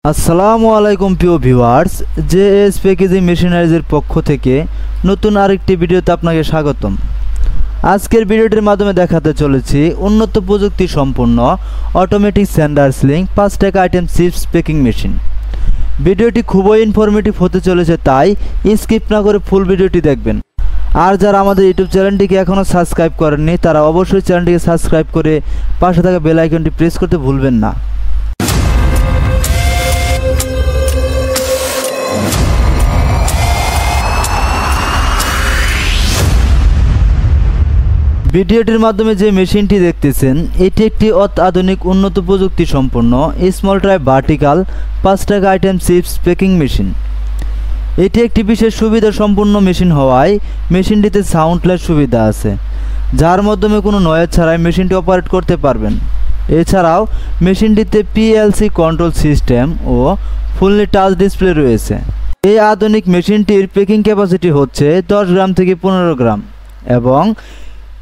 আসসালামু আলাইকুম প্রিয় ভিউয়ার্স, জেএস প্যাকেজিং মেশিনারিজের পক্ষ থেকে নতুন আরেকটি ভিডিওতে আপনাকে স্বাগতম। আজকের ভিডিওটির মাধ্যমে দেখাতে চলেছি উন্নত প্রযুক্তি সম্পন্ন অটোমেটিক স্যান্ডার স্লিং 5 টাকা আইটেম চিপস প্যাকিং মেশিন। ভিডিওটি খুবই ইনফরমেটিভ হতে চলেছে, তাই স্কিপ না করে ফুল ভিডিওটি দেখবেন। আর যারা আমাদের ইউটিউব চ্যানেলটিকে এখনও সাবস্ক্রাইব করেননি তারা অবশ্যই চ্যানেলটিকে সাবস্ক্রাইব করে পাশে থাকা বেল আইকনটি প্রেস করতে ভুলবেন না। ভিডিওটির মাধ্যমে যে মেশিনটি দেখতেছেন এটি একটি অত্যাধুনিক উন্নত প্রযুক্তি সম্পন্ন স্মল ট্রাই ভার্টিক্যাল 5 টাকা আইটেম চিপস প্যাকিং মেশিন। এটি একটি বিশেষ সুবিধা সম্পন্ন মেশিন হওয়ায় মেশিনটিতে সাউন্ডলেস সুবিধা আছে, যার মাধ্যমে কোনো নয়েজ ছাড়াই মেশিনটি অপারেট করতে পারবেন। এছাড়াও মেশিনটিতে পিএলসি কন্ট্রোল সিস্টেম ও ফুললি টাচ ডিসপ্লে রয়েছে। এই আধুনিক মেশিনটির প্যাকিং ক্যাপাসিটি হচ্ছে 10 গ্রাম থেকে 15 গ্রাম এবং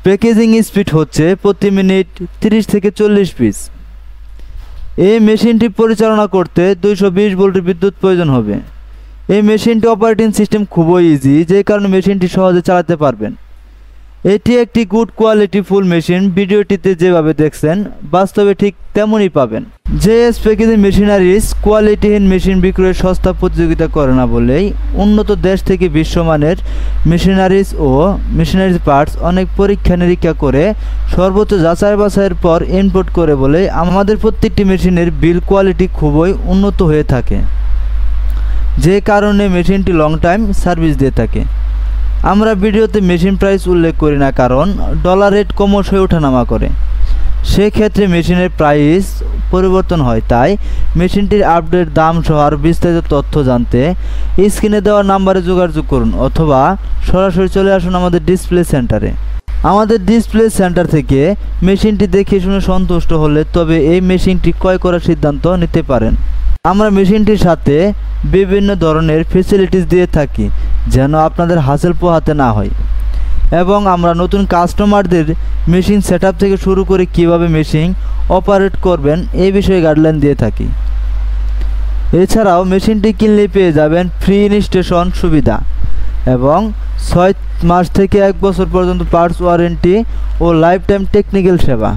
প্যাকেজিং স্পিড হচ্ছে প্রতি মিনিট 30 থেকে 40 পিস। এই মেশিনটি পরিচালনা করতে 220 ভোল্টের বিদ্যুৎ প্রয়োজন হবে। এই মেশিনটি অপারেটিং সিস্টেম খুবই ইজি, যে কারণে মেশিনটি সহজে চালাতে পারবেন। এটি একটি গুড কোয়ালিটি ফুল মেশিন। ভিডিওটিতে যেভাবে দেখছেন বাস্তবে ঠিক তেমনই পাবেন। জেএস প্যাকেজিং মেশিনারিজ কোয়ালিটিহীন মেশিন বিক্রয়ের সস্তা প্রতিযোগিতা করে না বলেই উন্নত দেশ থেকে বিশ্বমানের মেশিনারিজ ও মেশিনারিজ পার্টস অনেক পরীক্ষা নিরীক্ষা করে সর্বোচ্চ যাচাই বাছাইয়ের পর ইম্পোর্ট করে বলে আমাদের প্রত্যেকটি মেশিনের বিল কোয়ালিটি খুবই উন্নত হয়ে থাকে, যে কারণে মেশিনটি লং টাইম সার্ভিস দিয়ে থাকে। আমরা ভিডিওতে মেশিন প্রাইস উল্লেখ করি না, কারণ ডলার রেট ক্রমশই ওঠানামা করে, সেক্ষেত্রে মেশিনের প্রাইস পরিবর্তন হয়। তাই মেশিনটির আপডেট দাম সহ আরও বিস্তারিত তথ্য জানতে স্ক্রিনে দেওয়া নাম্বারে যোগাযোগ করুন অথবা সরাসরি চলে আসুন আমাদের ডিসপ্লে সেন্টারে। আমাদের ডিসপ্লে সেন্টার থেকে মেশিনটি দেখে শুনে সন্তুষ্ট হলে তবে এই মেশিনটি ক্রয় করার সিদ্ধান্ত নিতে পারেন। আমরা মেশিনটির সাথে বিভিন্ন ধরনের ফ্যাসিলিটিস দিয়ে থাকি যেন আপনাদের হাসেল পোহাতে না হয়, এবং আমরা নতুন কাস্টমারদের মেশিন সেটআপ থেকে শুরু করে কিভাবে মেশিন অপারেট করবেন এই বিষয়ে গাইডলাইন দিয়ে থাকি। এছাড়াও মেশিনটি কিনলে পেয়ে যাবেন ফ্রি ইনস্টলেশন সুবিধা এবং 6 মাস থেকে 1 বছর পর্যন্ত পার্টস ওয়ারেন্টি ও লাইফ টাইম টেকনিক্যাল সেবা।